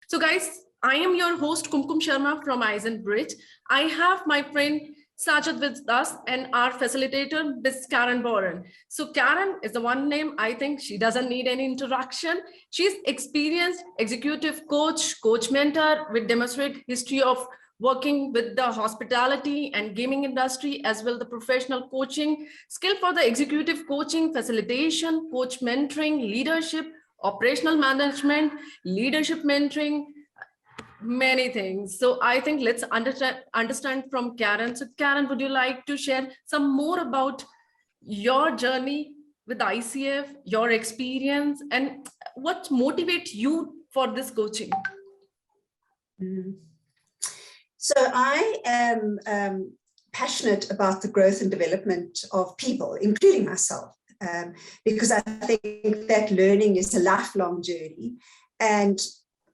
So guys, I am your host Kumkum Sharma from Bridge. I have my friend Sajid with us and our facilitator, Miss Karen Borain. So Karen is the one name, I think she doesn't need any introduction. She's experienced executive coach mentor with demonstrated history of working with the hospitality and gaming industry, as well the professional coaching, skill for the executive coaching, facilitation, coach mentoring, leadership, operational management, leadership mentoring, many things. So I think let's understand from Karen. So Karen, would you like to share some more about your journey with ICF, your experience, and what motivates you for this coaching? So I am passionate about the growth and development of people, including myself, because I think that learning is a lifelong journey, and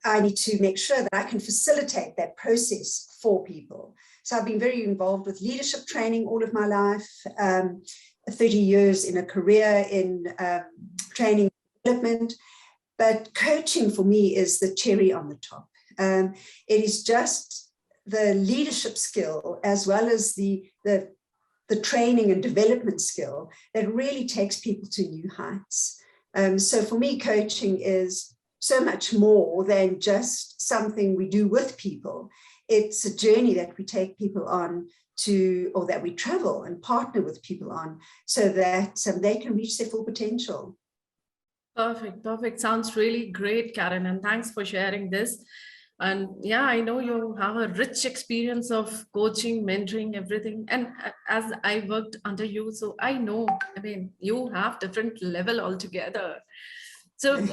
I need to make sure that I can facilitate that process for people. So I've been very involved with leadership training all of my life, 30 years in a career in training and development, but coaching for me is the cherry on the top. It is just the leadership skill as well as the training and development skill that really takes people to new heights. So for me, coaching is so much more than just something we do with people. It's a journey that we take people on to, or that we travel and partner with people on, so that they can reach their full potential. Perfect. Sounds really great, Karen, and thanks for sharing this. And yeah, I know you have a rich experience of coaching, mentoring, everything. And as I worked under you, so I know, I mean, you have different level altogether. So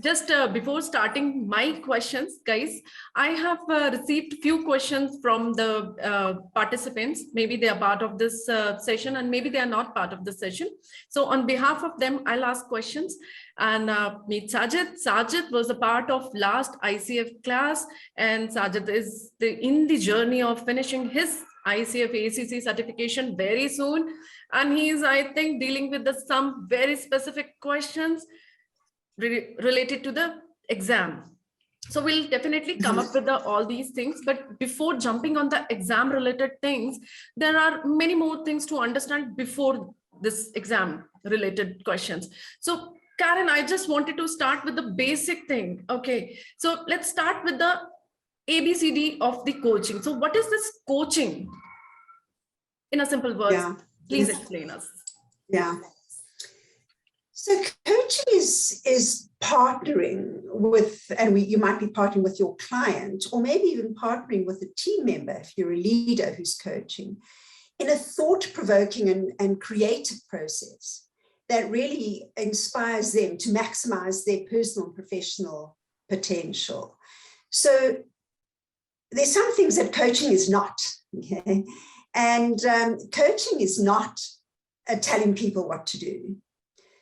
just before starting my questions, guys, I have received few questions from the participants. Maybe they are part of this session and maybe they are not part of the session. So on behalf of them, I'll ask questions and meet Sajid. Sajid was a part of last ICF class, and Sajid is in the journey of finishing his ICF-ACC certification very soon. And he is, I think, dealing with some very specific questions related to the exam. So we'll definitely come up with all these things, but before jumping on the exam related things, there are many more things to understand before this exam related questions. So Karen, I just wanted to start with the basic thing. Okay, so let's start with the ABCD of the coaching. So what is this coaching in a simple words? Yeah. Please explain us. Yeah. So coaching is partnering with, and you might be partnering with your client, or maybe even partnering with a team member if you're a leader who's coaching, in a thought-provoking and creative process that really inspires them to maximize their personal and professional potential. So there's some things that coaching is not, okay? And coaching is not telling people what to do.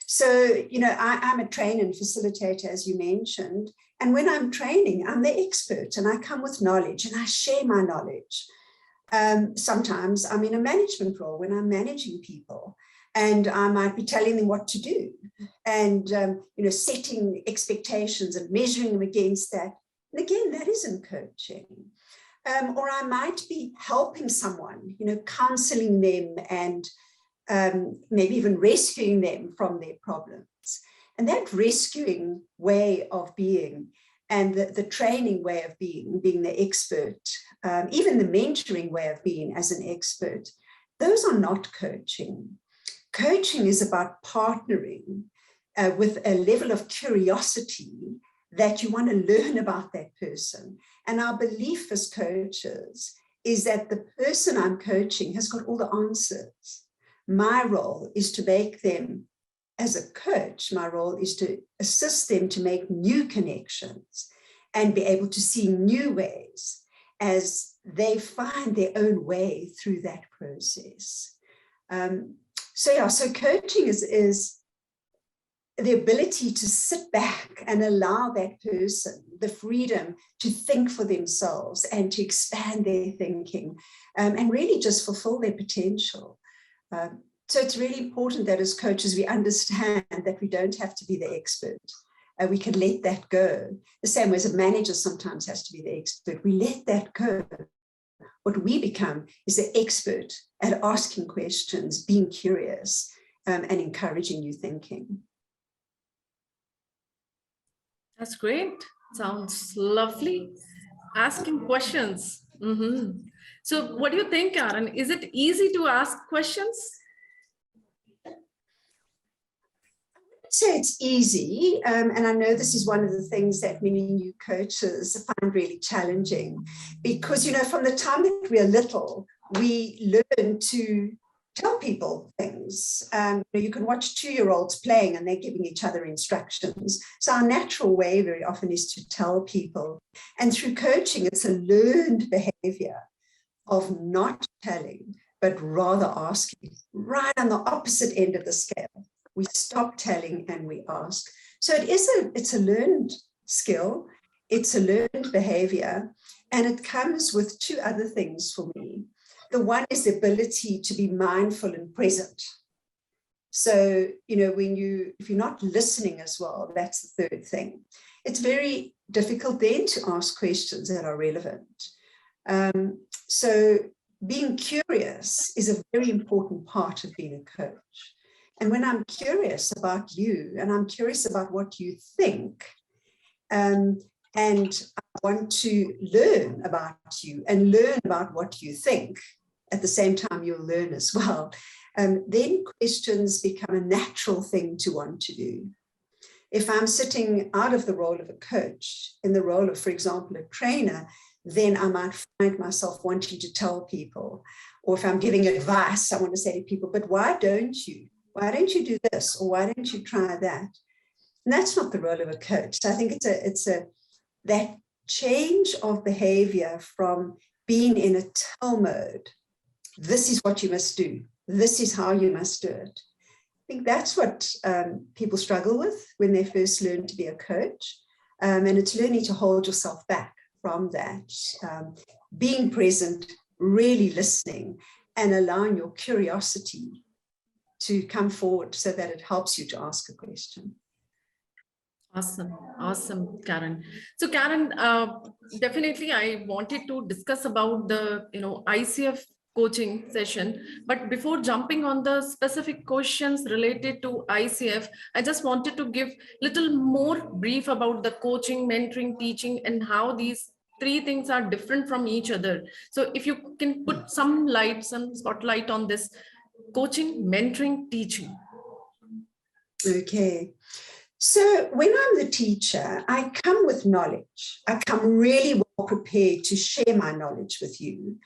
So, you know, I'm a trainer and facilitator, as you mentioned, and when I'm training, I'm the expert and I come with knowledge and I share my knowledge. Sometimes I'm in a management role when I'm managing people, and I might be telling them what to do and, you know, setting expectations and measuring them against that. And again, that isn't coaching. Or I might be helping someone, you know, counseling them and maybe even rescuing them from their problems. And that rescuing way of being and the training way of being the expert, even the mentoring way of being as an expert, those are not coaching. Coaching is about partnering with a level of curiosity that you want to learn about that person. And our belief as coaches is that the person I'm coaching has got all the answers. My role is to make them, as a coach, my role is to assist them to make new connections and be able to see new ways as they find their own way through that process. So coaching is the ability to sit back and allow that person the freedom to think for themselves and to expand their thinking and really just fulfill their potential. So it's really important that as coaches, we understand that we don't have to be the expert. We can let that go. The same way as a manager sometimes has to be the expert. We let that go. What we become is the expert at asking questions, being curious, and encouraging new thinking. That's great. Sounds lovely. Asking questions. So what do you think, Karen? Is it easy to ask questions? Say it's easy, and I know this is one of the things that many new coaches find really challenging, because, you know, from the time that we are little, we learn to tell people things. You can watch 2-year-olds playing and they're giving each other instructions. So our natural way very often is to tell people. And through coaching, it's a learned behavior of not telling, but rather asking, right on the opposite end of the scale. We stop telling and we ask. So it's a learned skill. It's a learned behavior. And it comes with 2 other things for me. The one is the ability to be mindful and present. So, you know, if you're not listening as well, that's the 3rd thing. It's very difficult then to ask questions that are relevant. So being curious is a very important part of being a coach. And when I'm curious about you and I'm curious about what you think, and I want to learn about you and learn about what you think, at the same time you'll learn as well, then questions become a natural thing to want to do. If I'm sitting out of the role of a coach, in the role of, for example, a trainer, then I might find myself wanting to tell people. Or if I'm giving advice, I want to say to people, but why don't you? Why don't you do this? Or why don't you try that? And that's not the role of a coach. So I think it's that change of behavior from being in a tell mode. This is what you must do. This is how you must do it. I think that's what people struggle with when they first learn to be a coach. And it's learning to hold yourself back from that. Being present, really listening, and allowing your curiosity to come forward so that it helps you to ask a question. Awesome, Karen. So Karen, definitely I wanted to discuss about the, ICF coaching session, but before jumping on the specific questions related to ICF, I just wanted to give little more brief about the coaching, mentoring, teaching, and how these 3 things are different from each other. So if you can put some spotlight on this coaching, mentoring, teaching. Okay. So when I'm the teacher, I come with knowledge. I come really well prepared to share my knowledge with you.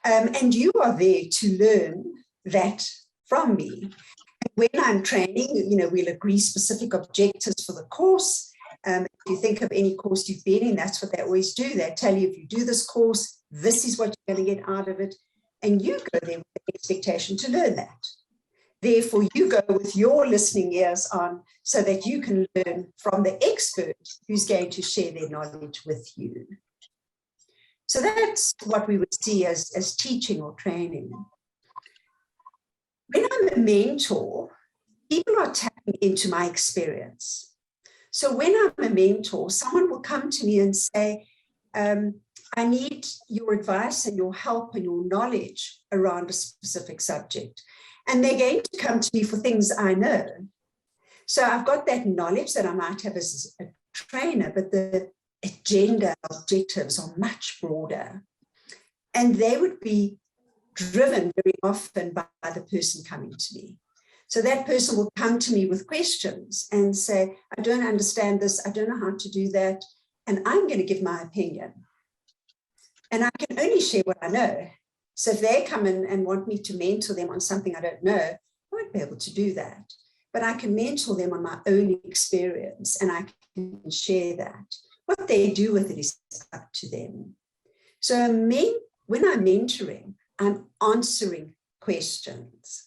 And you are there to learn that from me. And when I'm training, we'll agree specific objectives for the course. If you think of any course you've been in, that's what they always do. They tell you, if you do this course, this is what you're going to get out of it. And you go there with the expectation to learn that. Therefore, you go with your listening ears on so that you can learn from the expert who's going to share their knowledge with you. So that's what we would see as teaching or training. When I'm a mentor, people are tapping into my experience. So when I'm a mentor, someone will come to me and say, I need your advice and your help and your knowledge around a specific subject. And they're going to come to me for things I know. So I've got that knowledge that I might have as a trainer, but the agenda objectives are much broader. And they would be driven very often by the person coming to me. So that person will come to me with questions and say, I don't understand this, I don't know how to do that, and I'm going to give my opinion. And I can only share what I know. So if they come in and want me to mentor them on something I don't know, I won't be able to do that. But I can mentor them on my own experience and I can share that. What they do with it is up to them. So when I'm mentoring, I'm answering questions.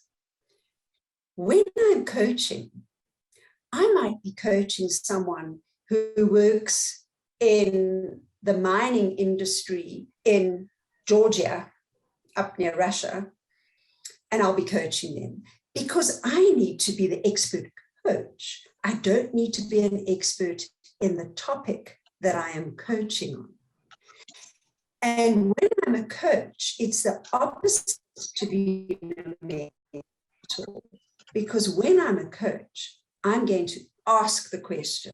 When I'm coaching, I might be coaching someone who works in the mining industry in Georgia, up near Russia, and I'll be coaching them because I need to be the expert coach. I don't need to be an expert in the topic that I am coaching on. And when I'm a coach, it's the opposite to being a mentor, because when I'm a coach, I'm going to ask the questions,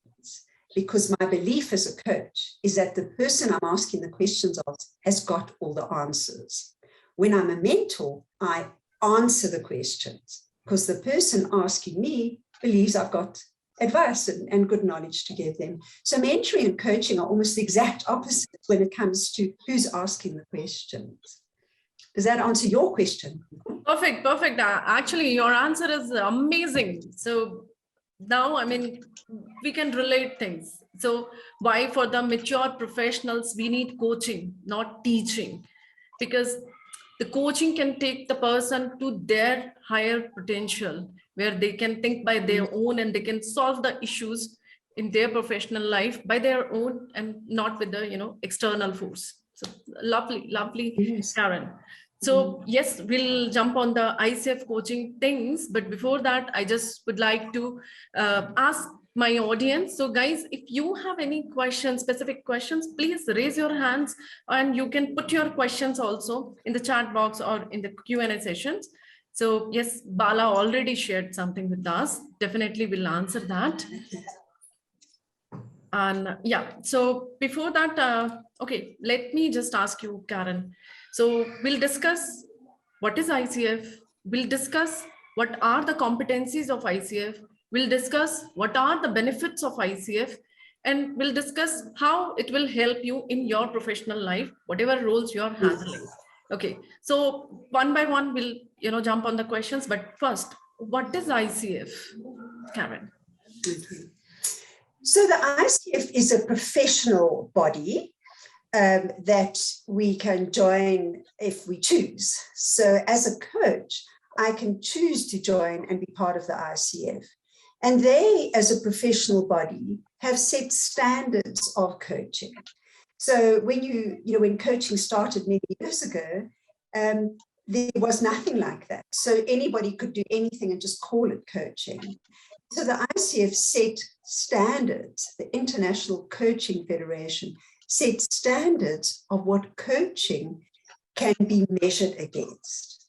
because my belief as a coach is that the person I'm asking the questions of has got all the answers. When I'm a mentor, I answer the questions because the person asking me believes I've got advice and good knowledge to give them. So mentoring and coaching are almost the exact opposite when it comes to who's asking the questions. Does that answer your question? Perfect, perfect. Actually, your answer is amazing. So now, I mean, we can relate things. So why for the mature professionals, we need coaching, not teaching, because the coaching can take the person to their higher potential, where they can think by their own and they can solve the issues in their professional life by their own and not with the, external force. So lovely, lovely, Yes. Karen. So yes, we'll jump on the ICF coaching things, but before that, I just would like to ask my audience. So guys, if you have any questions, specific questions, please raise your hands and you can put your questions also in the chat box or in the Q&A sessions. So yes, Bala already shared something with us. Definitely we'll answer that. And yeah, so before that, okay, let me just ask you, Karen. So we'll discuss what is ICF. We'll discuss what are the competencies of ICF. We'll discuss what are the benefits of ICF. And we'll discuss how it will help you in your professional life, whatever roles you're handling. Okay, so one by one, we'll jump on the questions. But first, what is ICF, Karen? So the ICF is a professional body that we can join if we choose. So as a coach, I can choose to join and be part of the ICF. And they, as a professional body, have set standards of coaching. So when coaching started many years ago, there was nothing like that. So anybody could do anything and just call it coaching. So the ICF set standards, the International Coaching Federation set standards of what coaching can be measured against.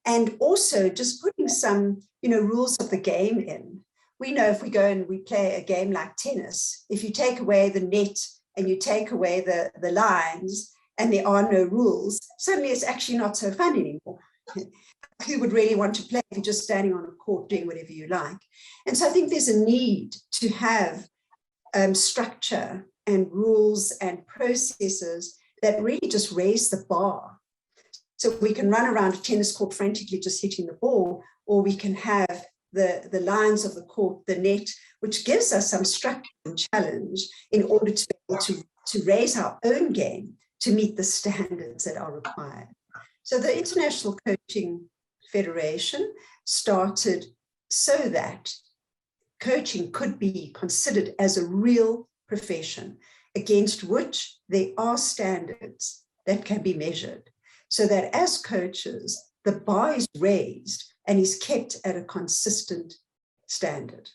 And also just putting some, rules of the game in. We know if we go and we play a game like tennis, if you take away the net and you take away the lines and there are no rules, suddenly it's actually not so fun anymore. Who would really want to play if you're just standing on a court doing whatever you like? And so I think there's a need to have structure and rules and processes that really just raise the bar. So we can run around a tennis court frantically just hitting the ball, or we can have the lines of the court, the net, which gives us some structure and challenge in order to be able to raise our own game to meet the standards that are required. So the International Coaching Federation started so that coaching could be considered as a real profession against which there are standards that can be measured, so that as coaches, the bar is raised and is kept at a consistent standard.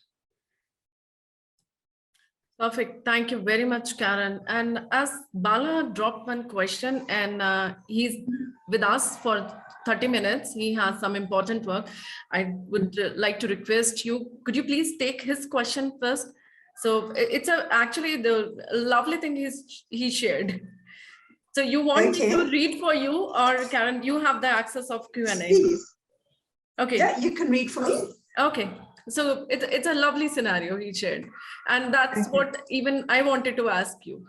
Perfect. Thank you very much, Karen. And as Bala dropped one question and he's with us for 30 minutes, he has some important work. I would like to request you, could you please take his question first? So it's actually the lovely thing he shared. So you want me to read for you, or Karen, you have the access of Q&A? Please. Okay. Yeah, you can read for me. Okay. So it's a lovely scenario he shared. And that's what even I wanted to ask you.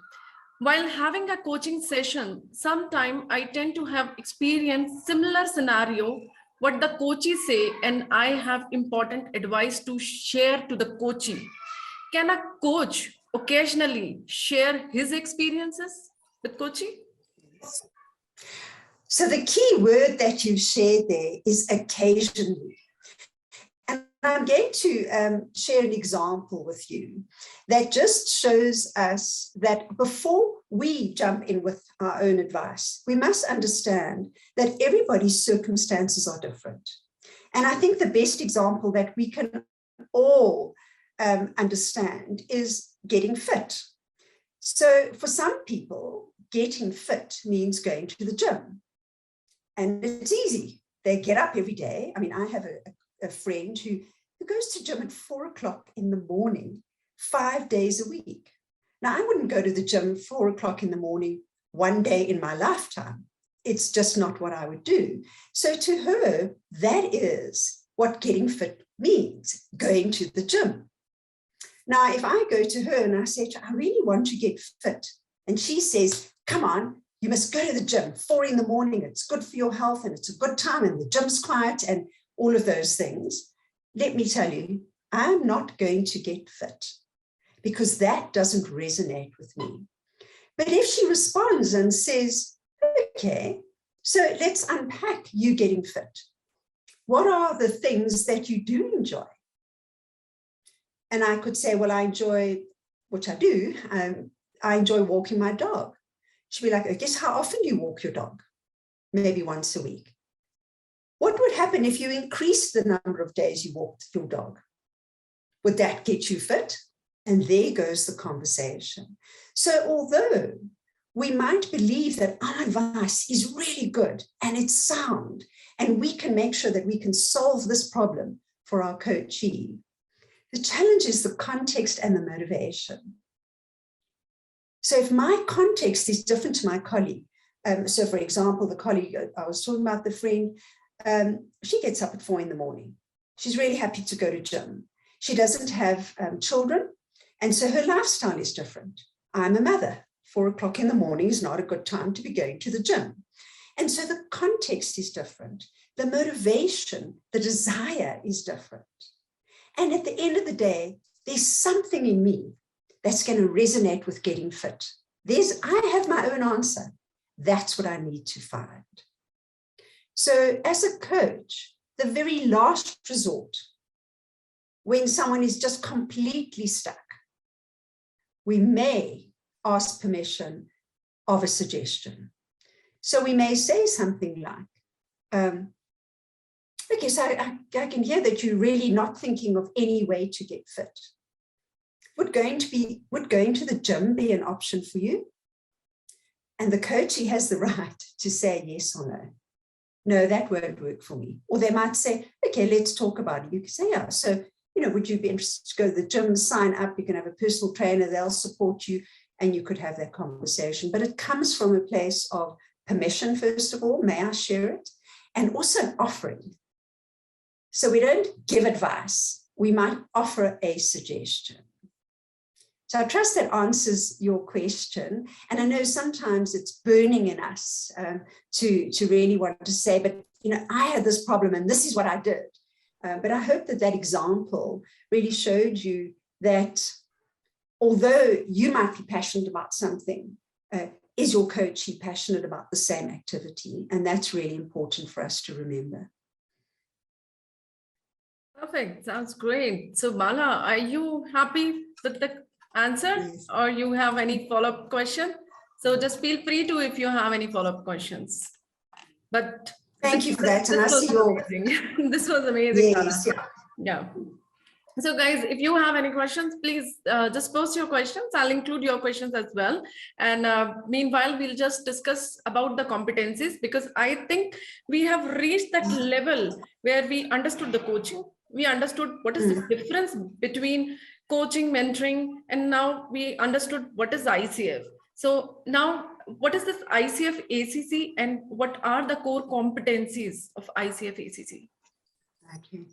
While having a coaching session, sometime I tend to have experienced similar scenario, what the coaches say, and I have important advice to share to the coachee. Can a coach occasionally share his experiences with coachee? So the key word that you've shared there is occasionally. And I'm going to share an example with you that just shows us that before we jump in with our own advice, we must understand that everybody's circumstances are different. And I think the best example that we can all understand is getting fit. So for some people, getting fit means going to the gym. And it's easy. They get up every day. I mean, I have a friend who goes to gym at 4 o'clock in the morning, 5 days a week. Now, I wouldn't go to the gym 4 o'clock in the morning one day in my lifetime. It's just not what I would do. So to her, that is what getting fit means, going to the gym. Now, if I go to her and I say, I really want to get fit, and she says, come on, you must go to the gym 4 in the morning. It's good for your health and it's a good time and the gym's quiet and all of those things. Let me tell you, I'm not going to get fit because that doesn't resonate with me. But if she responds and says, okay, so let's unpack you getting fit. What are the things that you do enjoy? And I could say, well, I enjoy, which I do, I enjoy walking my dog. She'd be like, I guess how often do you walk your dog? Maybe once a week. What would happen if you increased the number of days you walked your dog? Would that get you fit? And there goes the conversation. So although we might believe that our advice is really good and it's sound, and we can make sure that we can solve this problem for our coachee, the challenge is the context and the motivation. So if my context is different to my colleague, so for example, the colleague I was talking about, the friend, she gets up at 4 in the morning. She's really happy to go to gym. She doesn't have children, and so her lifestyle is different. I'm a mother. 4 o'clock in the morning is not a good time to be going to the gym. And so the context is different. The motivation, the desire is different. And at the end of the day, there's something in me that's going to resonate with getting fit. I have my own answer. That's what I need to find. So as a coach, the very last resort, when someone is just completely stuck, we may ask permission of a suggestion. So we may say something like, okay, so I can hear that you're really not thinking of any way to get fit. Would going to the gym be an option for you? And the coachee has the right to say yes or no. No, that won't work for me. Or they might say, okay, let's talk about it. You can say, yeah, so, would you be interested to go to the gym, sign up, you can have a personal trainer, they'll support you, and you could have that conversation. But it comes from a place of permission, first of all, may I share it? And also offering. So we don't give advice, we might offer a suggestion. So I trust that answers your question. And I know sometimes it's burning in us to really want to say, but I had this problem and this is what I did. But I hope that example really showed you that although you might be passionate about something, is your coachee passionate about the same activity? And that's really important for us to remember. Perfect. Sounds great. So Bala, are you happy with the answer? Yes. Or you have any follow-up question? So just feel free to if you have any follow-up questions. But thank you for that. And I see amazing. This was amazing. Yes, yeah. So guys, if you have any questions, please just post your questions. I'll include your questions as well. And meanwhile, we'll just discuss about the competencies, because I think we have reached that level where we understood the coaching. We understood what is the difference between coaching, mentoring, and now we understood what is ICF. So now, what is this ICF-ACC and what are the core competencies of ICF-ACC? Thank you.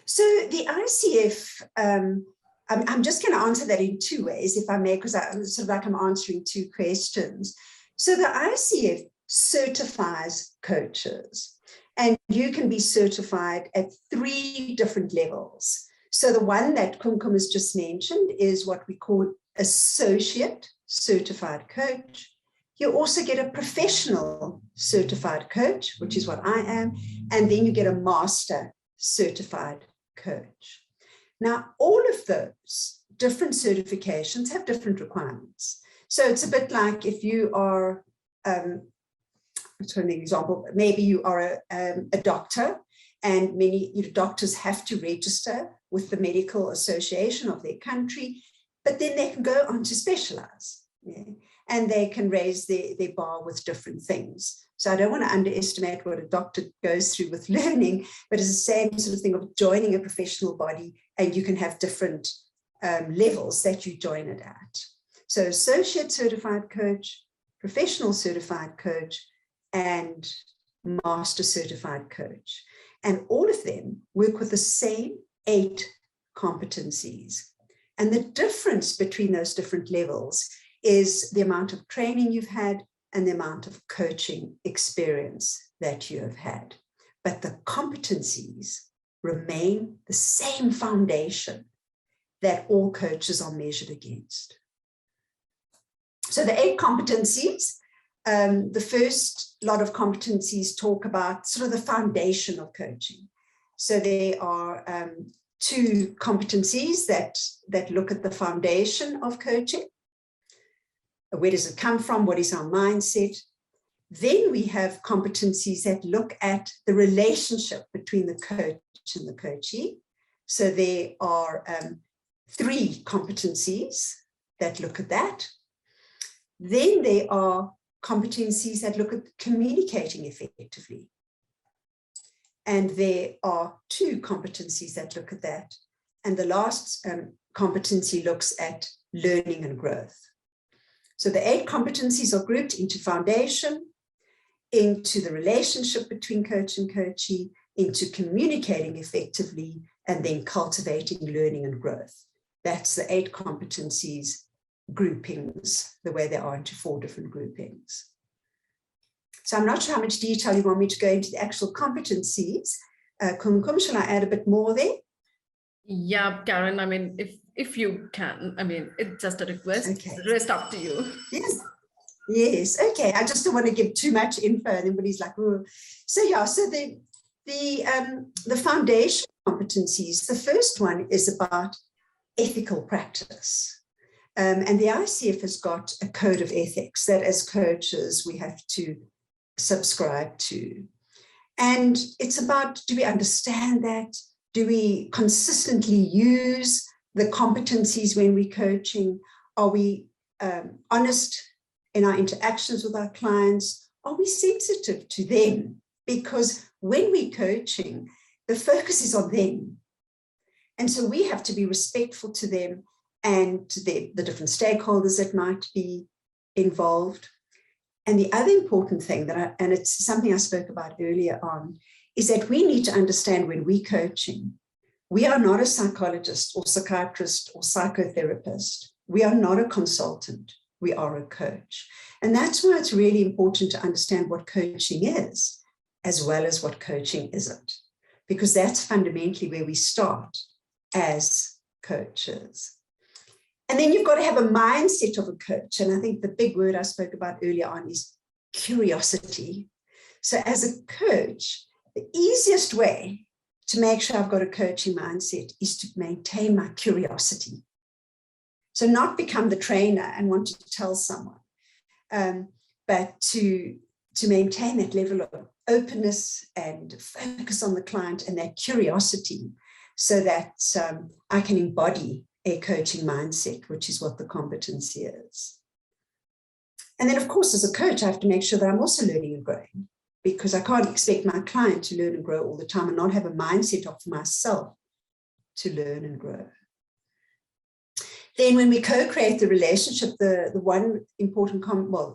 So the ICF, I'm just going to answer that in two ways, if I may, because I'm answering two questions. So the ICF certifies coaches, and you can be certified at 3 different levels. So the one that Kumkum has just mentioned is what we call associate certified coach. You also get a professional certified coach, which is what I am, and then you get a master certified coach. Now, all of those different certifications have different requirements. So it's a bit like if you are, let's give an example, maybe you are a doctor, and many doctors have to register with the medical association of their country, but then they can go on to specialize. Yeah? And they can raise their bar with different things. So I don't want to underestimate what a doctor goes through with learning, but it's the same sort of thing of joining a professional body, and you can have different levels that you join it at. So associate certified coach, professional certified coach, and master certified coach. And all of them work with the same 8 competencies. And the difference between those different levels is the amount of training you've had and the amount of coaching experience that you have had. But the competencies remain the same foundation that all coaches are measured against. So the 8 competencies, the first lot of competencies talk about sort of the foundation of coaching. So there are 2 competencies that look at the foundation of coaching. Where does it come from? What is our mindset? Then we have competencies that look at the relationship between the coach and the coachee. So there are 3 competencies that look at that. Then there are competencies that look at communicating effectively. And there are 2 competencies that look at that. And the last competency looks at learning and growth. So the 8 competencies are grouped into foundation, into the relationship between coach and coachee, into communicating effectively, and then cultivating learning and growth. That's the 8 competencies groupings, the way they are into 4 different groupings. So I'm not sure how much detail you want me to go into the actual competencies. Kumkum, shall I add a bit more there? Yeah, Karen, I mean, if you can, I mean, it's just a request. Okay. The rest up to you. Yes, okay. I just don't want to give too much info and everybody's like, oh. So yeah, so the foundation competencies, the first one is about ethical practice. And the ICF has got a code of ethics that as coaches we have to subscribe to. And it's about, do we understand that? Do we consistently use the competencies when we're coaching? Are we honest in our interactions with our clients? Are we sensitive to them? Because when we're coaching, the focus is on them. And so we have to be respectful to them and to the different stakeholders that might be involved. And the other important thing and it's something I spoke about earlier on, is that we need to understand when we're coaching, we are not a psychologist or psychiatrist or psychotherapist. We are not a consultant. We are a coach. And that's why it's really important to understand what coaching is, as well as what coaching isn't, because that's fundamentally where we start as coaches. And then you've got to have a mindset of a coach. And I think the big word I spoke about earlier on is curiosity. So as a coach, the easiest way to make sure I've got a coaching mindset is to maintain my curiosity. So not become the trainer and want to tell someone, but to maintain that level of openness and focus on the client and that curiosity so that I can embody a coaching mindset, which is what the competency is. And then, of course, as a coach, I have to make sure that I'm also learning and growing, because I can't expect my client to learn and grow all the time and not have a mindset of myself to learn and grow. Then when we co-create the relationship, the one important,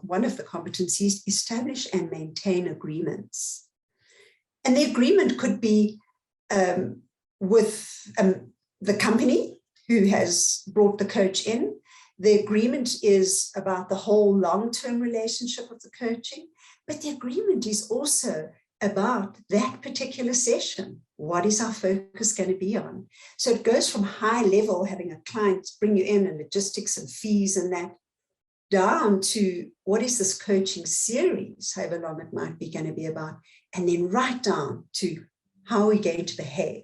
one of the competencies, establish and maintain agreements. And the agreement could be with the company who has brought the coach in. The agreement is about the whole long-term relationship of the coaching, but the agreement is also about that particular session. What is our focus going to be on? So it goes from high level, having a client bring you in and logistics and fees and that, down to what is this coaching series, however long it might be going to be about, and then right down to how are we going to behave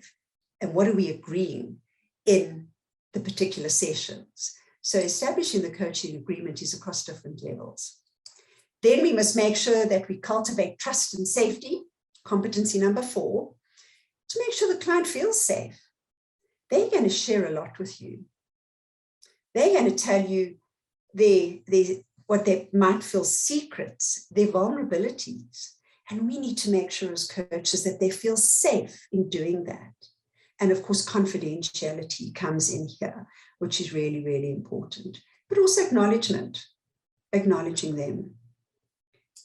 and what are we agreeing in the particular sessions. So establishing the coaching agreement is across different levels. Then we must make sure that we cultivate trust and safety, competency number 4, to make sure the client feels safe. they're going to share a lot with you. They're going to tell you what they might feel secrets, their vulnerabilities. And we need to make sure as coaches that they feel safe in doing that. And of course, confidentiality comes in here, which is really, really important. But also acknowledging them.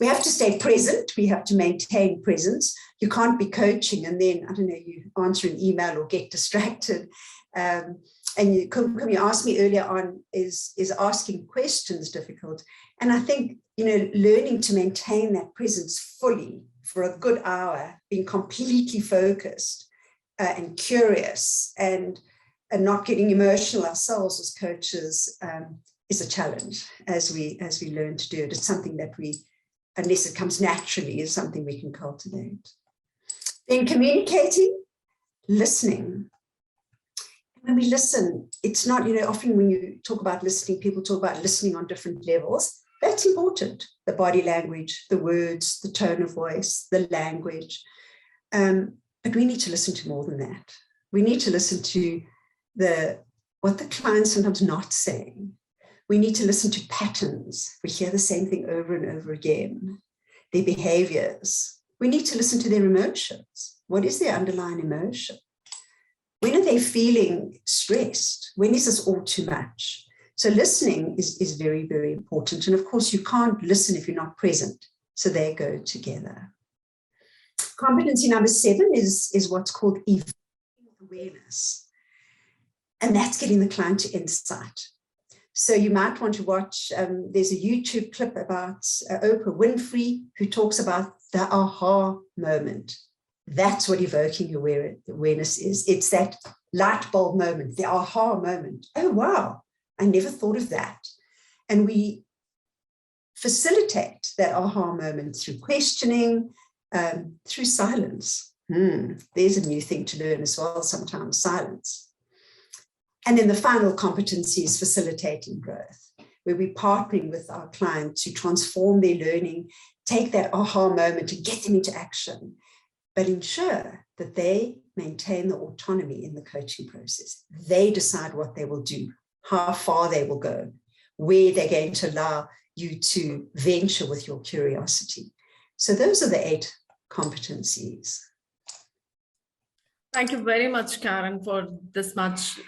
We have to stay present. We have to maintain presence. You can't be coaching and then, I don't know, you answer an email or get distracted. And you asked me earlier on, is asking questions difficult? And I think, learning to maintain that presence fully for a good hour, being completely focused and curious and not getting emotional ourselves as coaches is a challenge as we learn to do it. It's something that unless it comes naturally, is something we can cultivate. Then communicating, listening. When we listen, it's not, often when you talk about listening, people talk about listening on different levels. That's important. The body language, the words, the tone of voice, the language. But we need to listen to more than that. We need to listen to what the client's sometimes not saying. We need to listen to patterns. We hear the same thing over and over again. Their behaviors. We need to listen to their emotions. What is their underlying emotion? When are they feeling stressed? When is this all too much? So listening is very, very important. And of course, you can't listen if you're not present. So they go together. Competency number 7 is what's called awareness. And that's getting the client to insight. So you might want to watch, there's a YouTube clip about Oprah Winfrey, who talks about the aha moment. That's what evoking awareness is. It's that light bulb moment, the aha moment. Oh, wow, I never thought of that. And we facilitate that aha moment through questioning, through silence. There's a new thing to learn as well, sometimes silence. And then the final competency is facilitating growth, where we're partnering with our client to transform their learning, take that aha moment and get them into action, but ensure that they maintain the autonomy in the coaching process. They decide what they will do, how far they will go, where they're going to allow you to venture with your curiosity. So those are the 8 competencies. Thank you very much, Karen, for this much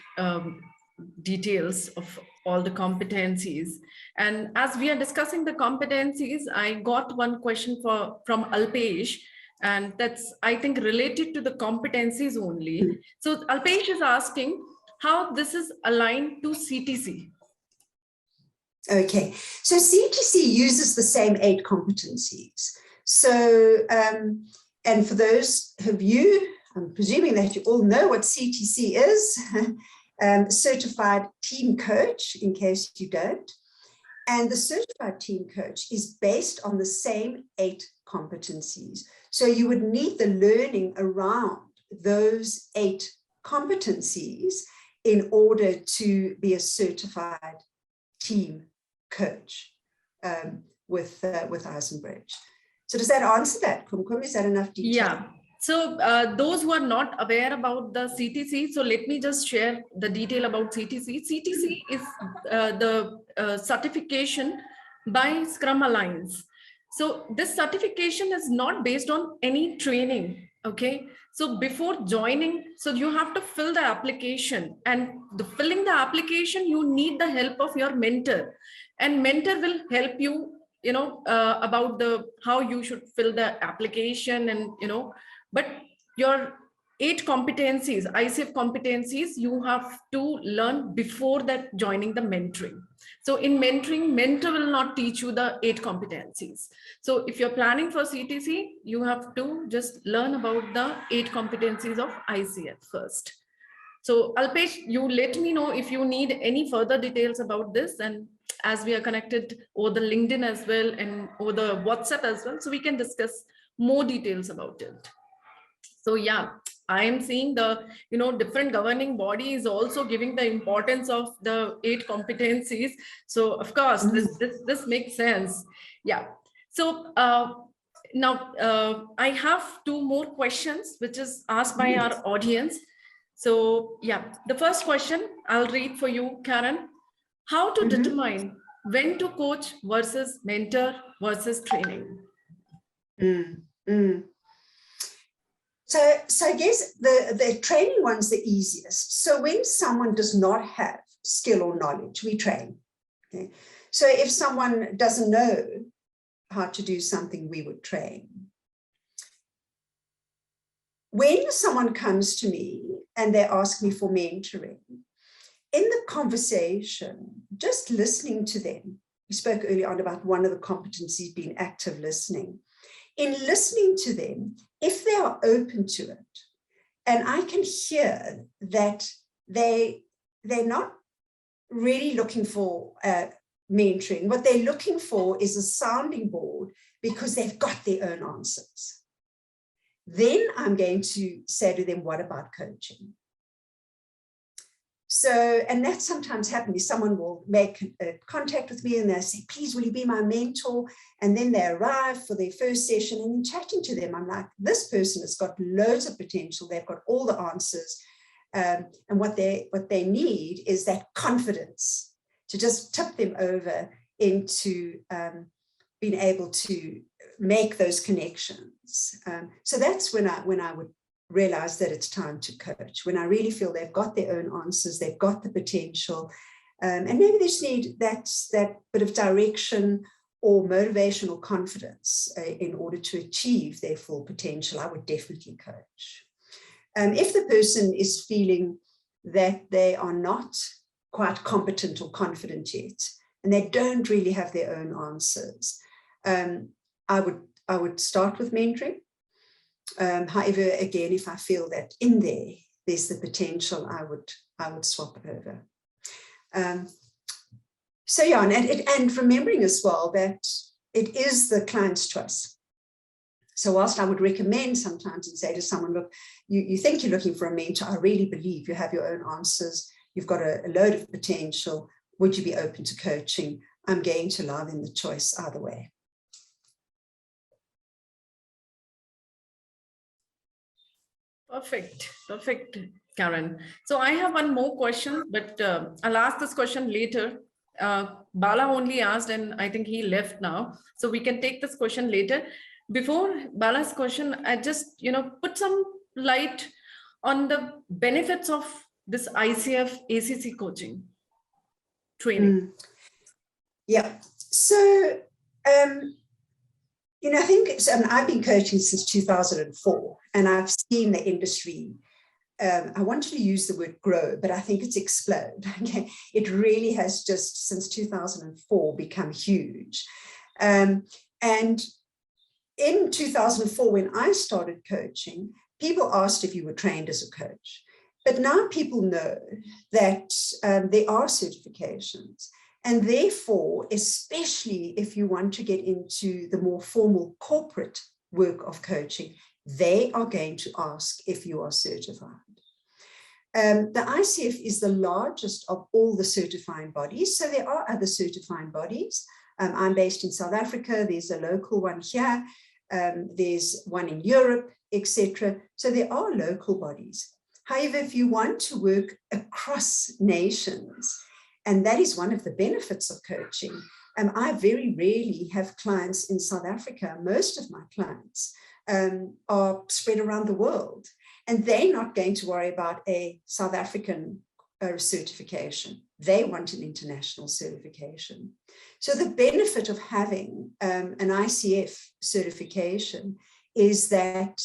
details of all the competencies. And as we are discussing the competencies, I got one question from Alpesh, and that's, I think, related to the competencies only. So Alpesh is asking how this is aligned to CTC. Okay, so CTC uses the same 8 competencies. So, and for those of you, I'm presuming that you all know what CTC is, Certified Team Coach, in case you don't. And the Certified Team Coach is based on the same 8 competencies. So you would need the learning around those 8 competencies in order to be a certified team coach with Eisenbridge. So does that answer that, Kumkum? Is that enough detail? Yeah. So those who are not aware about the CTC, so let me just share the detail about CTC. CTC is the certification by Scrum Alliance. So this certification is not based on any training, okay? So before joining, so you have to fill the application, and filling the application, you need the help of your mentor, and mentor will help you, about how you should fill the application, and, but your 8 competencies, ICF competencies, you have to learn before that joining the mentoring. So in mentoring, mentor will not teach you the 8 competencies. So if you're planning for CTC, you have to just learn about the 8 competencies of ICF first. So Alpesh, you let me know if you need any further details about this, and as we are connected over the LinkedIn as well and over the WhatsApp as well, so we can discuss more details about it. So yeah, I am seeing the, different governing body is also giving the importance of the 8 competencies. So of course, this makes sense. Yeah. So now I have 2 more questions, which is asked by our audience. So yeah, the first question I'll read for you, Karen. How to determine when to coach versus mentor versus training? So I guess the training one's the easiest. So when someone does not have skill or knowledge, we train. Okay? So if someone doesn't know how to do something, we would train. When someone comes to me and they ask me for mentoring, in the conversation, just listening to them, we spoke earlier on about one of the competencies being active listening. In listening to them, if they are open to it, and I can hear that they're not really looking for mentoring, what they're looking for is a sounding board because they've got their own answers. Then I'm going to say to them, what about coaching? So, and that sometimes happens. Someone will make contact with me and they'll say, please, will you be my mentor? And then they arrive for their first session, and in chatting to them, I'm like, this person has got loads of potential. They've got all the answers. And what they need is that confidence to just tip them over into being able to make those connections. So that's when I would realize that it's time to coach, when I really feel they've got their own answers, they've got the potential, and maybe they just need that bit of direction or motivation or confidence in order to achieve their full potential. I would definitely coach. If the person is feeling that they are not quite competent or confident yet, and they don't really have their own answers, I would start with mentoring. However, again, if I feel that in there's the potential, I would swap over. So yeah, and remembering as well that it is the client's choice. So whilst I would recommend sometimes and say to someone, look, you think you're looking for a mentor, I really believe you have your own answers, you've got a load of potential, would you be open to coaching? I'm going to allow them the choice either way. Perfect, Karen. So I have one more question, but I'll ask this question later. Bala only asked, and I think he left now. So we can take this question later. Before Bala's question, I just, put some light on the benefits of this ICF-ACC coaching training. Yeah. So, I think I've been coaching since 2004, and I've seen the industry. I wanted to use the word grow, but I think it's explode. Okay, it really has just since 2004 become huge. And in 2004, when I started coaching, people asked if you were trained as a coach. But now people know that there are certifications. And therefore, especially if you want to get into the more formal corporate work of coaching, they are going to ask if you are certified. The ICF is the largest of all the certifying bodies. So there are other certifying bodies. I'm based in South Africa. There's a local one here. There's one in Europe, etc. So there are local bodies. However, if you want to work across nations, and that is one of the benefits of coaching. I very rarely have clients in South Africa. Most of my clients are spread around the world, and they're not going to worry about a South African certification. They want an international certification. So the benefit of having an ICF certification is that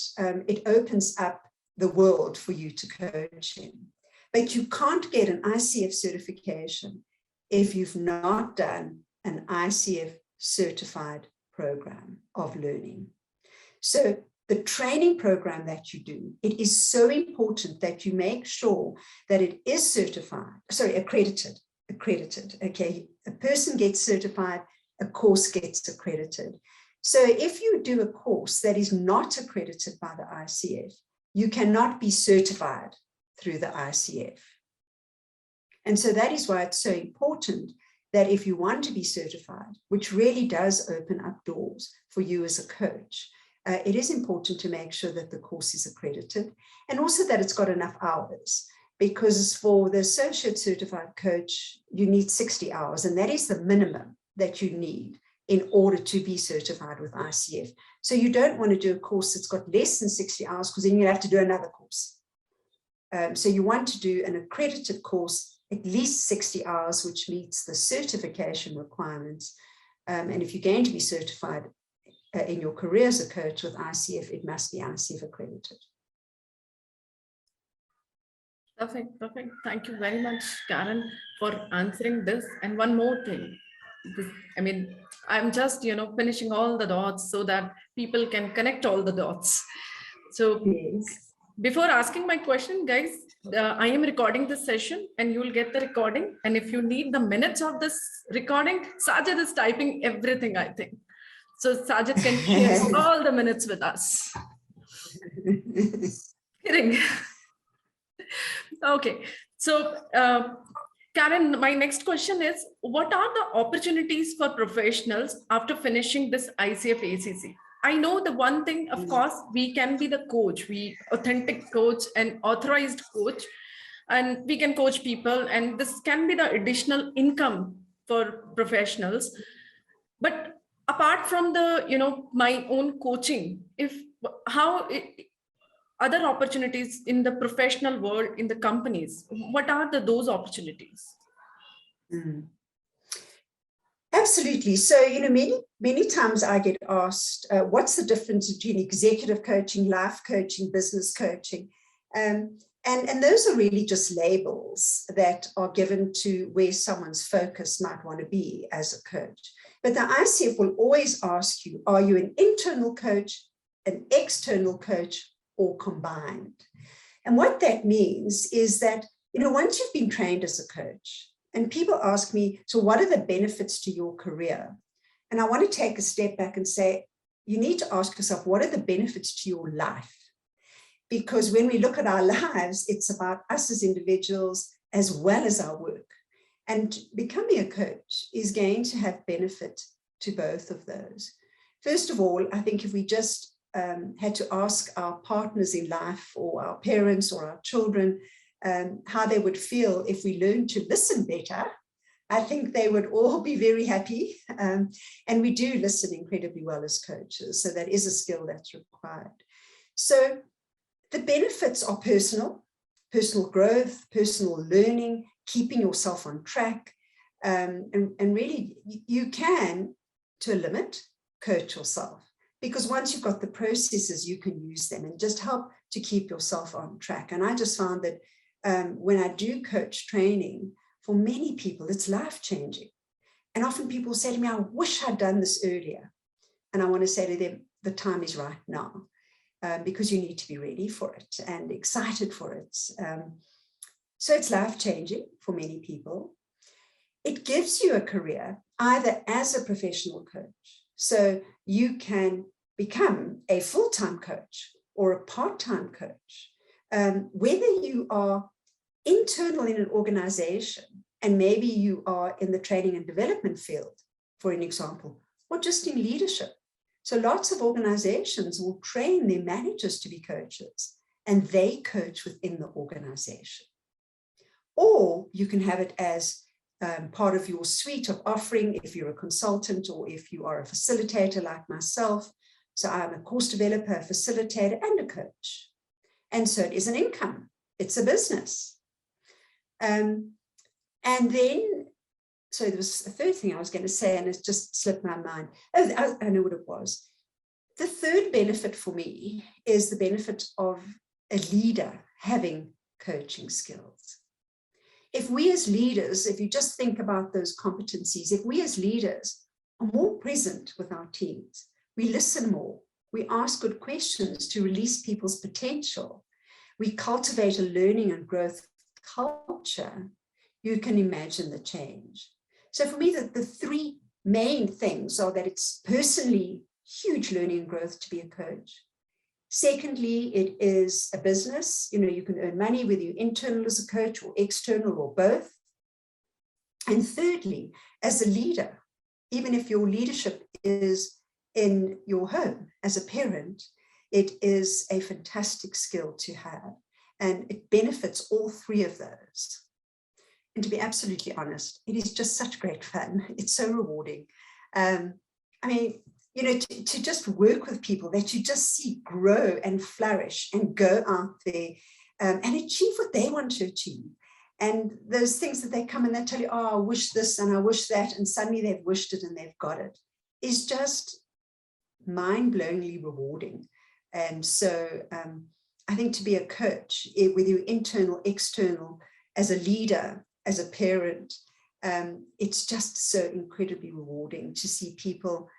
it opens up the world for you to coach in. But you can't get an ICF certification if you've not done an ICF certified program of learning. So the training program that you do, it is so important that you make sure that it is accredited, okay? A person gets certified, a course gets accredited. So if you do a course that is not accredited by the ICF, you cannot be certified through the ICF. And so that is why it's so important that if you want to be certified, which really does open up doors for you as a coach, it is important to make sure that the course is accredited and also that it's got enough hours, because for the associate certified coach, you need 60 hours, and that is the minimum that you need in order to be certified with ICF. So you don't want to do a course that's got less than 60 hours, because then you have to do another course. So you want to do an accredited course, at least 60 hours, which meets the certification requirements. And if you're going to be certified in your career as a coach with ICF, it must be ICF accredited. Perfect, perfect. Thank you very much, Karen, for answering this. And one more thing. I mean, I'm just, finishing all the dots so that people can connect all the dots. So Yes. Before asking my question, guys, I am recording this session and you will get the recording. And if you need the minutes of this recording, Sajid is typing everything, I think. So Sajid can share all the minutes with us. Kidding. Okay. So, Karen, my next question is, what are the opportunities for professionals after finishing this ICF-ACC? I know the one thing, of course, we can be the coach, authentic coach and authorized coach, and we can coach people, and this can be the additional income for professionals. But apart from the, my own coaching, other opportunities in the professional world, in the companies, what are those opportunities? Absolutely. So, many times I get asked, what's the difference between executive coaching, life coaching, business coaching? And those are really just labels that are given to where someone's focus might want to be as a coach. But the ICF will always ask you, are you an internal coach, an external coach, or combined? And what that means is that, once you've been trained as a coach, and people ask me, so what are the benefits to your career? And I want to take a step back and say, you need to ask yourself, what are the benefits to your life? Because when we look at our lives, it's about us as individuals as well as our work. And becoming a coach is going to have benefit to both of those. First of all, I think if we just had to ask our partners in life or our parents or our children how they would feel if we learned to listen better, I think they would all be very happy. And we do listen incredibly well as coaches. So that is a skill that's required. So the benefits are personal growth, personal learning, keeping yourself on track. And really, you can, to a limit, coach yourself. Because once you've got the processes, you can use them and just help to keep yourself on track. And I just found that when I do coach training, for many people, it's life-changing. And often people say to me, I wish I'd done this earlier. And I want to say to them, the time is right now, because you need to be ready for it and excited for it. So it's life-changing for many people. It gives you a career either as a professional coach, so you can become a full-time coach or a part-time coach, whether you are internal in an organization and maybe you are in the training and development field, for an example, or just in leadership. So lots of organizations will train their managers to be coaches and they coach within the organization. Or you can have it as part of your suite of offering if you're a consultant or if you are a facilitator like myself. So I'm a course developer, a facilitator, and a coach. And so it is an income. It's a business. And then, so there was a third thing I was going to say, and it's just slipped my mind. Oh, I know what it was. The third benefit for me is the benefit of a leader having coaching skills. If we as leaders, if you just think about those competencies, if we as leaders are more present with our teams, we listen more, we ask good questions to release people's potential, we cultivate a learning and growth culture, you can imagine the change. So for me, the three main things are that it's personally huge learning and growth to be a coach. Secondly, it is a business. You can earn money whether you're internal as a coach or external or both. And thirdly, as a leader, even if your leadership is in your home, as a parent, it is a fantastic skill to have, and it benefits all three of those. And to be absolutely honest, it is just such great fun. It's so rewarding. I mean, you know, to just work with people that you just see grow and flourish and go out there and achieve what they want to achieve. And those things that they come and they tell you, oh, I wish this and I wish that, and suddenly they've wished it and they've got it, is just mind-blowingly rewarding. And so I think to be a coach, whether you're internal, external, as a leader, as a parent, it's just so incredibly rewarding to see people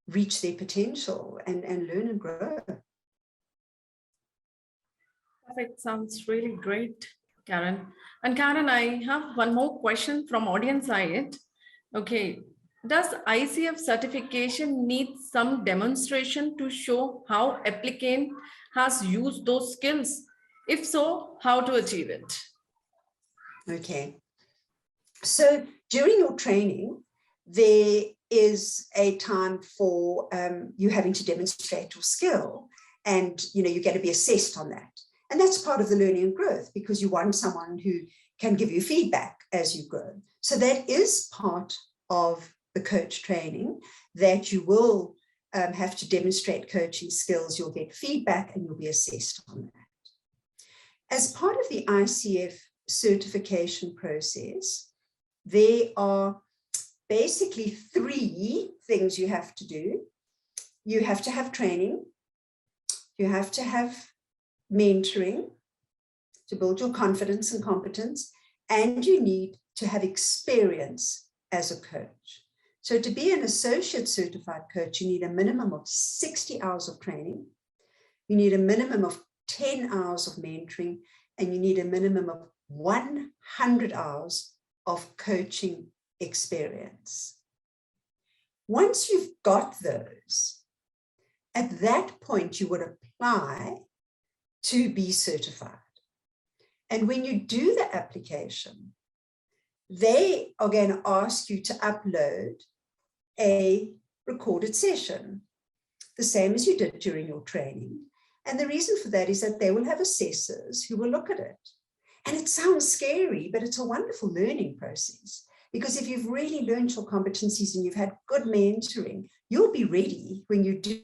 reach their potential and learn and grow. Perfect. Sounds really great, Karen. And Karen, I have one more question from audience side. Okay. Does ICF certification need some demonstration to show how applicant has used those skills? If so, how to achieve it? Okay. So during your training, there is a time for you having to demonstrate your skill, and you know, you're going to be assessed on that. And that's part of the learning and growth, because you want someone who can give you feedback as you grow. So that is part of the coach training, that you will have to demonstrate coaching skills, you'll get feedback, and you'll be assessed on that. As part of the ICF certification process, there are basically 3 things you have to do. You have to have training, you have to have mentoring to build your confidence and competence, and you need to have experience as a coach. So to be an associate certified coach, you need a minimum of 60 hours of training, you need a minimum of 10 hours of mentoring, and you need a minimum of 100 hours of coaching experience. Once you've got those, at that point you would apply to be certified. And when you do the application, they are going to ask you to upload a recorded session, the same as you did during your training. And the reason for that is that they will have assessors who will look at it. And it sounds scary, but it's a wonderful learning process, because if you've really learned your competencies and you've had good mentoring, you'll be ready when you do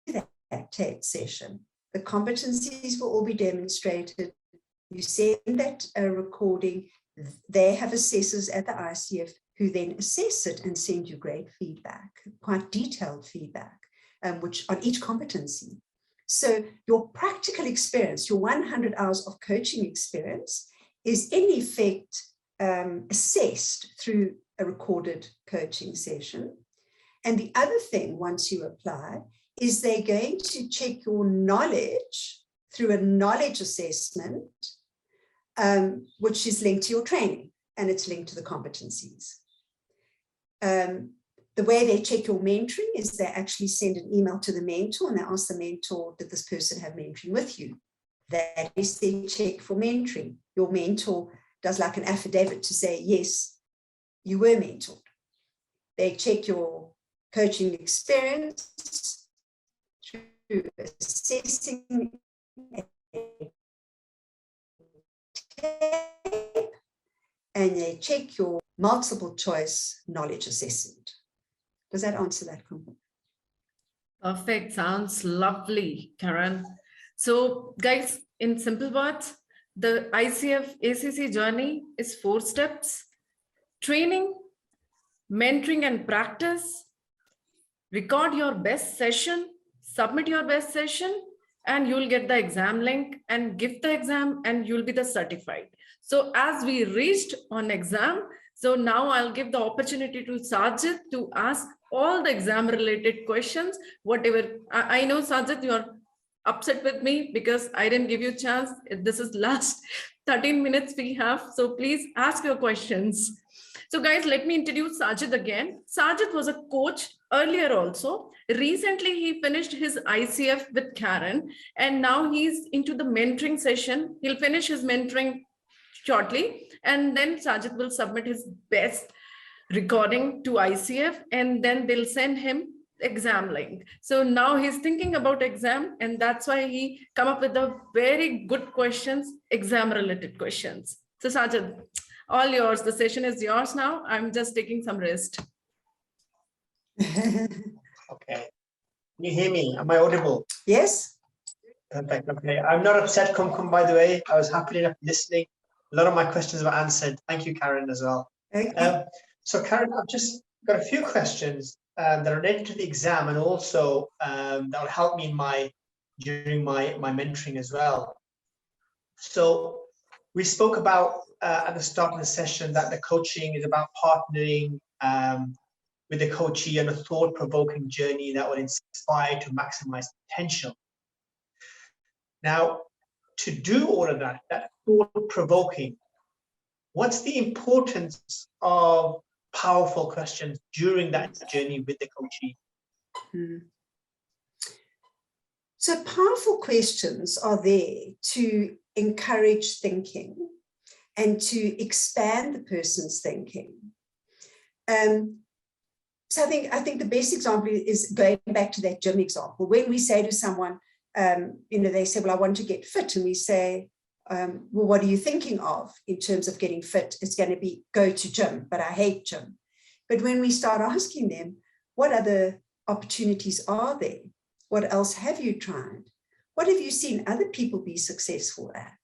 that TED session. The competencies will all be demonstrated. You send that recording. They have assessors at the ICF who then assess it and send you great feedback, quite detailed feedback, which on each competency. So your practical experience, your 100 hours of coaching experience, is in effect assessed through a recorded coaching session. And the other thing, once you apply, is they're going to check your knowledge through a knowledge assessment, which is linked to your training, and it's linked to the competencies. The way they check your mentoring is they actually send an email to the mentor and they ask the mentor, did this person have mentoring with you? That is their check for mentoring. Your mentor does like an affidavit to say, yes, you were mentored. They check your coaching experience through assessing and they check your multiple choice knowledge assessment. Does that answer that question? Perfect. Sounds lovely, Karen. So guys, in simple words, the ICF-ACC journey is 4 steps: training, mentoring and practice, record your best session, submit your best session, and you'll get the exam link and give the exam and you'll be the certified. So as we reached on exam, so now I'll give the opportunity to Sajid to ask all the exam related questions, whatever. I know, Sajid, you're upset with me because I didn't give you a chance. This is last 13 minutes we have. So please ask your questions. So guys, let me introduce Sajid again. Sajid was a coach earlier also. Recently, he finished his ICF with Karen, and now he's into the mentoring session. He'll finish his mentoring shortly, and then Sajid will submit his best recording to ICF, and then they'll send him exam link. So now he's thinking about exam, and that's why he come up with a very good questions, exam related questions. So Sajid, all yours. The session is yours now. I'm just taking some rest. Okay. Can you hear me? Am I audible? Yes. Perfect. Okay. I'm not upset, Kumkum, by the way. I was happy enough listening. A lot of my questions were answered. Thank you, Karen, as well. Okay. So, Karen, I've just got a few questions that are related to the exam, and also that will help me during my mentoring as well. So we spoke about at the start of the session that the coaching is about partnering with the coachee on a thought-provoking journey that will inspire to maximize potential. Now, to do all of that thought-provoking, what's the importance of powerful questions during that journey with the coachee? So powerful questions are there to encourage thinking and to expand the person's thinking. So I think the best example is going back to that gym example. When we say to someone, they say, well, I want to get fit. And we say, well, what are you thinking of in terms of getting fit? It's going to be go to gym, but I hate gym. But when we start asking them, what other opportunities are there? What else have you tried? What have you seen other people be successful at?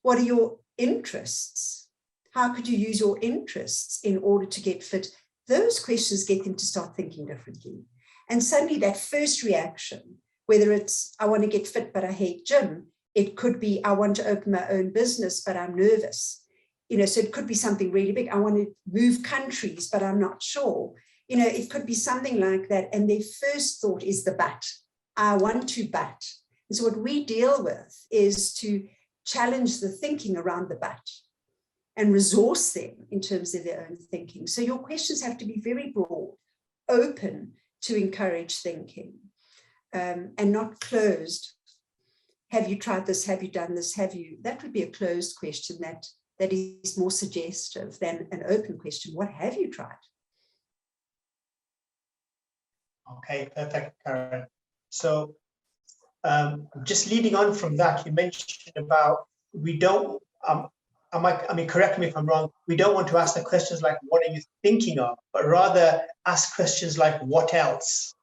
What are your interests? How could you use your interests in order to get fit? Those questions get them to start thinking differently. And suddenly that first reaction, whether it's, I want to get fit, but I hate gym, it could be, I want to open my own business, but I'm nervous. So it could be something really big. I want to move countries, but I'm not sure. It could be something like that. And their first thought is the but. I want to but. And so what we deal with is to challenge the thinking around the but and resource them in terms of their own thinking. So your questions have to be very broad, open to encourage thinking, and not closed. Have you tried this? Have you done this? That would be a closed question that is more suggestive than an open question. What have you tried? Okay, perfect, Karen. So just leading on from that, you mentioned about we don't, correct me if I'm wrong, we don't want to ask the questions like, what are you thinking of? But rather ask questions like, what else?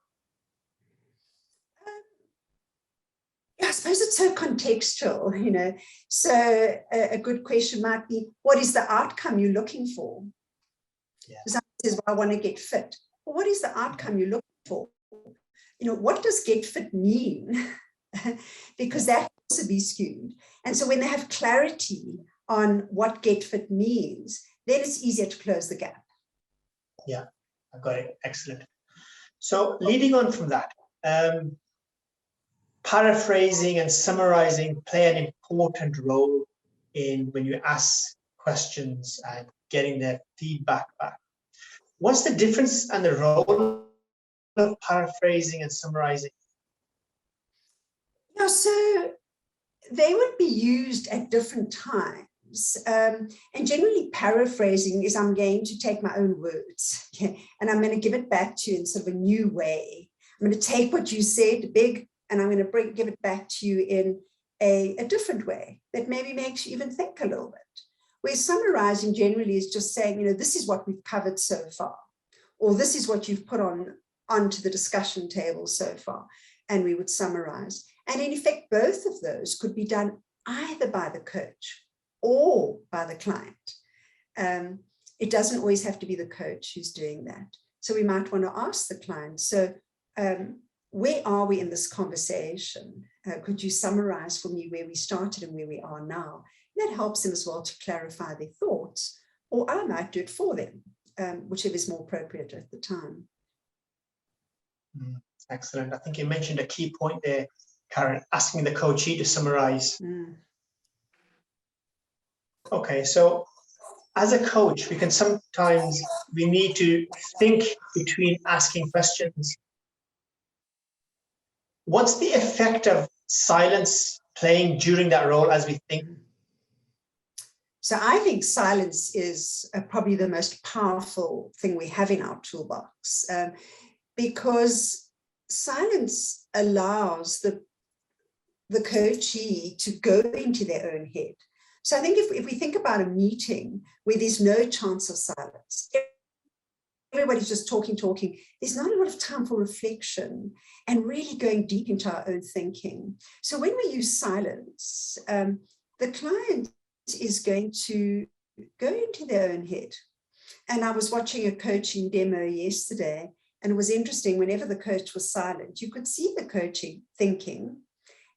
I suppose it's so contextual, So a good question might be, what is the outcome you're looking for? Yeah. Someone says, well, I want to get fit. Well, what is the outcome you're looking for? What does get fit mean? Because that can also be skewed. And so when they have clarity on what get fit means, then it's easier to close the gap. Yeah, I got it. Excellent. So leading on from that, paraphrasing and summarizing play an important role in when you ask questions and getting their feedback back. What's the difference and the role of paraphrasing and summarizing? Yeah, so they would be used at different times. And generally paraphrasing is I'm going to take my own words, and I'm going to give it back to you in sort of a new way. I'm going to take what you said big, and I'm going to give it back to you in a different way that maybe makes you even think a little bit. Where summarizing generally is just saying, this is what we've covered so far, or this is what you've put onto the discussion table so far, and we would summarize. And in effect, both of those could be done either by the coach or by the client. It doesn't always have to be the coach who's doing that. So we might want to ask the client, so where are we in this conversation? Could you summarize for me where we started and where we are now? That helps them as well to clarify their thoughts, or I might do it for them, whichever is more appropriate at the time. Excellent. I think you mentioned a key point there, Karen, asking the coachee to summarize. Okay, so as a coach, we need to think between asking questions. What's the effect of silence playing during that role as we think? So I think silence is probably the most powerful thing we have in our toolbox. because silence allows the coachee to go into their own head. So I think if we think about a meeting where there's no chance of silence, everybody's just talking, there's not a lot of time for reflection and really going deep into our own thinking. So when we use silence, the client is going to go into their own head. And I was watching a coaching demo yesterday, and it was interesting. Whenever the coach was silent, you could see the coaching thinking,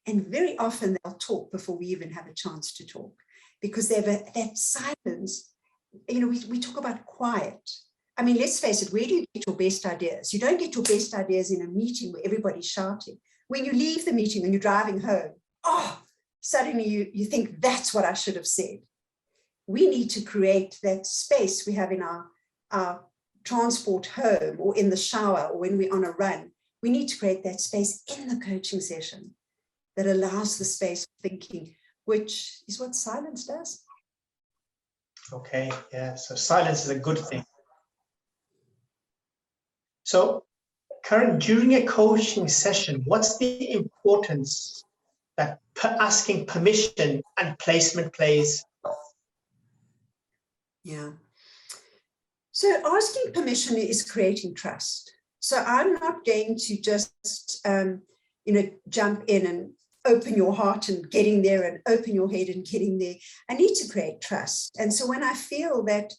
and very often they'll talk before we even have a chance to talk, because they have that silence. You know, we talk about quiet. I mean, let's face it, where do you get your best ideas? You don't get your best ideas in a meeting where everybody's shouting. When you leave the meeting and you're driving home, suddenly you think, that's what I should have said. We need to create that space we have in our transport home, or in the shower, or when we're on a run. We need to create that space in the coaching session that allows the space for thinking, which is what silence does. Okay, yeah, so silence is a good thing. So, Karen, during a coaching session, what's the importance that asking permission and placement plays? Yeah. So asking permission is creating trust. So I'm not going to just, jump in and open your heart and getting there, and open your head and getting there. I need to create trust. And so when I feel that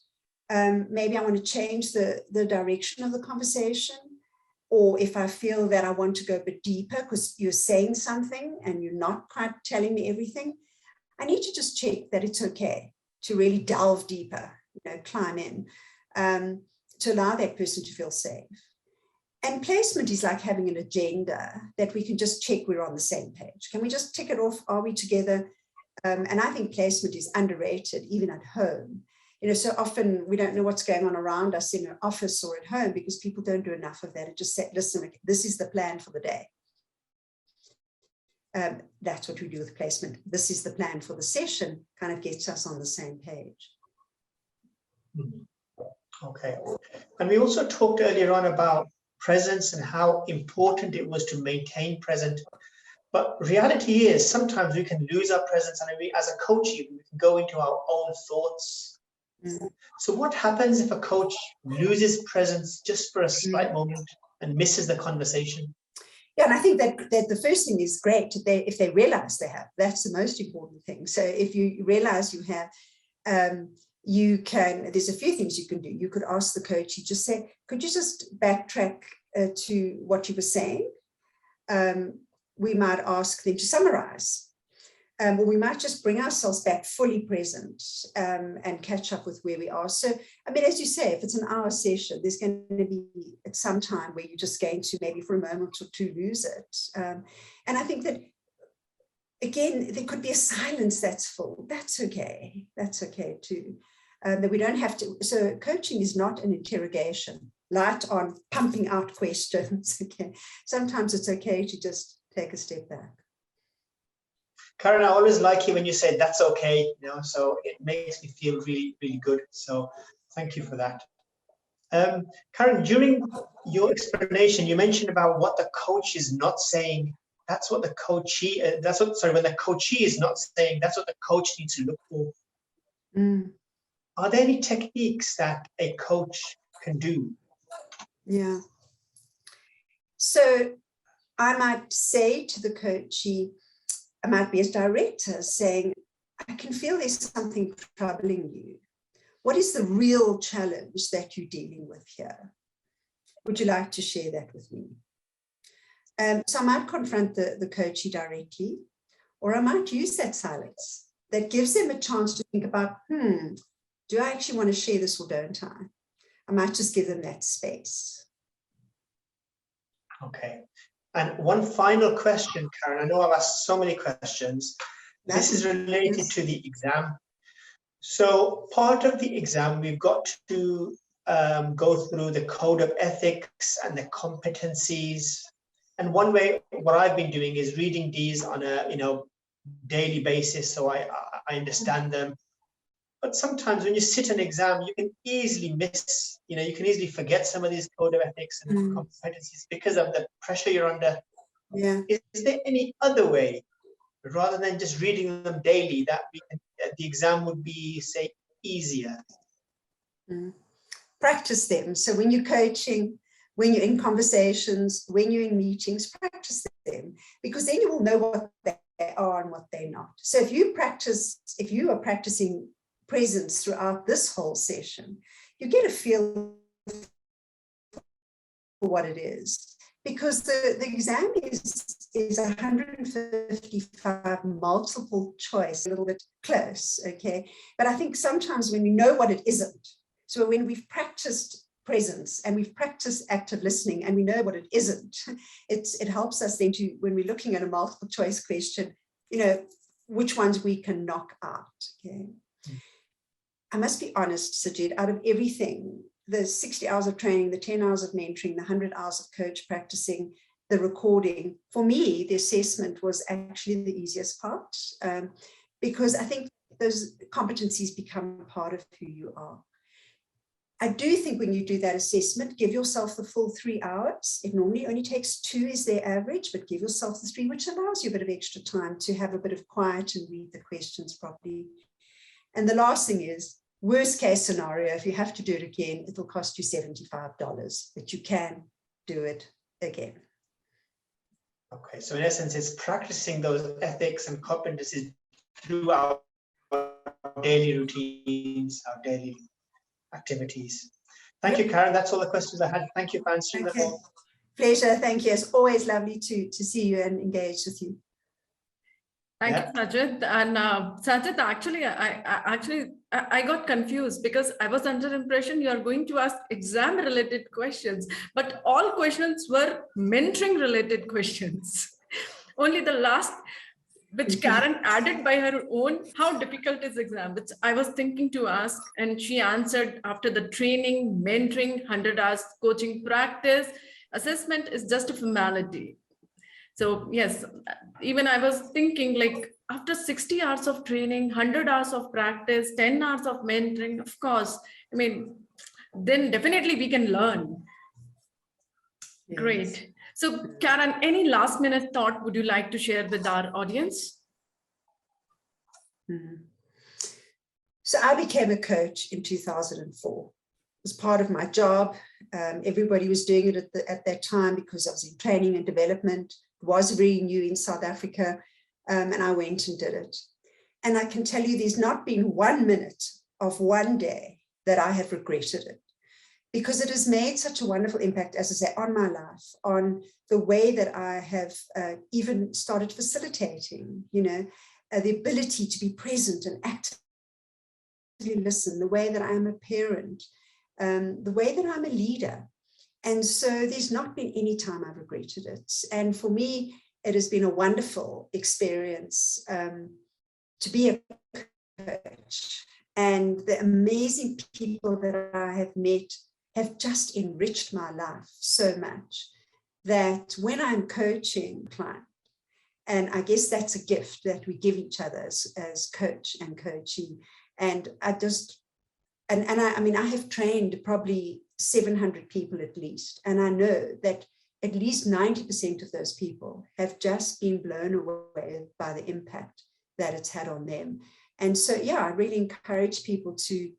maybe I want to change the direction of the conversation, or if I feel that I want to go a bit deeper because you're saying something and you're not quite telling me everything, I need to just check that it's okay to really delve deeper, climb in, to allow that person to feel safe. And placement is like having an agenda that we can just check we're on the same page. Can we just tick it off? Are we together? And I think placement is underrated, even at home. So often we don't know what's going on around us in an office or at home because people don't do enough of that. It just say, listen, this is the plan for the day. That's what we do with placement. This is the plan for the session, kind of gets us on the same page. Okay. And we also talked earlier on about presence and how important it was to maintain presence. But reality is sometimes we can lose our presence, and as a coach, we can go into our own thoughts. So what happens if a coach loses presence just for a slight moment and misses the conversation? Yeah, and I think that the first thing is great if they realize they have. That's the most important thing. So if you realize you have, there's a few things you can do. You could ask the coach, you just say, could you just backtrack to what you were saying? We might ask them to summarize. Or we might just bring ourselves back fully present and catch up with where we are. So, I mean, as you say, if it's an hour session, there's going to be at some time where you're just going to maybe for a moment or two lose it. And I think that, again, there could be a silence that's full. That's okay. That's okay too. That we don't have to. So coaching is not an interrogation, light on pumping out questions. Okay. Sometimes it's okay to just take a step back. Karen, I always like you when you say that's okay, so it makes me feel really, really good. So thank you for that. Karen, during your explanation, you mentioned about what the coach is not saying. That's what the coachee, when the coachee is not saying, that's what the coach needs to look for. Are there any techniques that a coach can do? Yeah. So I might say to the coachee, I might be as director saying, I can feel there's something troubling you. What is the real challenge that you're dealing with here? Would you like to share that with me? So I might confront the coachee directly, or I might use that silence that gives them a chance to think about, do I actually want to share this or don't I? I might just give them that space. Okay. And one final question, Karen. I know I've asked so many questions. This is related to the exam. So part of the exam, we've got to go through the code of ethics and the competencies. And one way, what I've been doing is reading these on a daily basis, so I understand them. But sometimes when you sit an exam, you can easily miss, you can easily forget some of these code of ethics and competencies because of the pressure you're under. Yeah. Is there any other way, rather than just reading them daily, that the exam would be, say, easier? Practice them. So when you're coaching, when you're in conversations, when you're in meetings, practice them, because then you will know what they are and what they're not. So if you are practicing presence throughout this whole session, you get a feel for what it is, because the exam is 155 multiple choice, a little bit close, okay? But I think sometimes when we know what it isn't, so when we've practiced presence and we've practiced active listening and we know what it isn't, it helps us then to, when we're looking at a multiple choice question, which ones we can knock out, okay? I must be honest, Sajid, out of everything, the 60 hours of training, the 10 hours of mentoring, the 100 hours of coach practicing, the recording, for me, the assessment was actually the easiest part, because I think those competencies become part of who you are. I do think when you do that assessment, give yourself the full 3 hours. It normally only takes 2 is their average, but give yourself the 3, which allows you a bit of extra time to have a bit of quiet and read the questions properly. And the last thing is, worst case scenario, if you have to do it again, it'll cost you $75, but you can do it again. Okay, so in essence, it's practicing those ethics and competencies through our daily routines, our daily activities. Thank you, Karen. That's all the questions I had. Thank you for answering them all. Pleasure. Thank you. It's always lovely to see you and engage with you. Thank you, Sajid. And Sajid, actually, I got confused because I was under the impression you are going to ask exam-related questions, but all questions were mentoring-related questions. Only the last, which Karen added by her own, how difficult is exam, which I was thinking to ask, and she answered after the training, mentoring, 100 hours coaching practice, assessment is just a formality. So yes, even I was thinking, like, after 60 hours of training, 100 hours of practice, 10 hours of mentoring, of course, I mean, then definitely we can learn. Yes. Great. So Karen, any last minute thought would you like to share with our audience? So I became a coach in 2004. It was part of my job. Everybody was doing it at that time because I was in training and development. It was very new in South Africa, and I went and did it. And I can tell you there's not been 1 minute of one day that I have regretted it, because it has made such a wonderful impact, as I say, on my life, on the way that I have even started facilitating, the ability to be present and actively listen, the way that I'm a parent, the way that I'm a leader. And so there's not been any time I've regretted it. And for me, it has been a wonderful experience to be a coach. And the amazing people that I have met have just enriched my life so much that when I'm coaching clients, and I guess that's a gift that we give each other as coach and coachee. And I have trained probably 700 people at least. And I know that at least 90% of those people have just been blown away by the impact that it's had on them. And so, yeah, I really encourage people to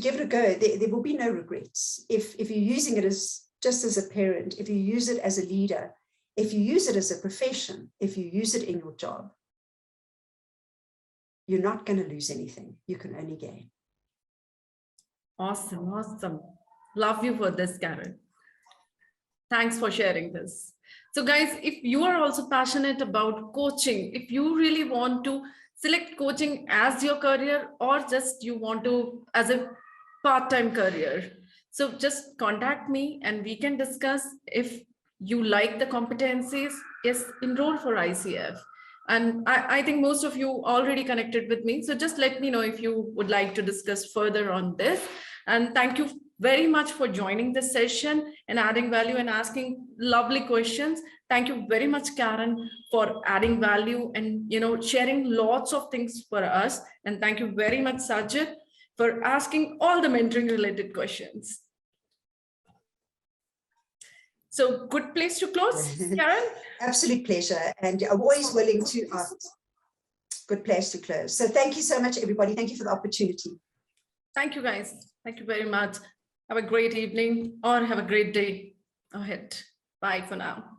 give it a go. There will be no regrets. If you're using it just as a parent, if you use it as a leader, if you use it as a profession, if you use it in your job, you're not going to lose anything. You can only gain. Awesome, awesome. Love you for this, Karen. Thanks for sharing this. So guys, if you are also passionate about coaching, if you really want to select coaching as your career, or just you want to as a part-time career, so just contact me and we can discuss. If you like the competencies, yes, enroll for ICF. And I think most of you already connected with me. So just let me know if you would like to discuss further on this. And thank you very much for joining this session and adding value and asking lovely questions. Thank you very much, Karen, for adding value and sharing lots of things for us. And thank you very much, Sajid. for asking all the mentoring related questions. So good place to close, Karen? Absolute pleasure. And I'm always willing to ask. Good place to close. So thank you so much, everybody. Thank you for the opportunity. Thank you, guys. Thank you very much. Have a great evening or have a great day ahead. Bye for now.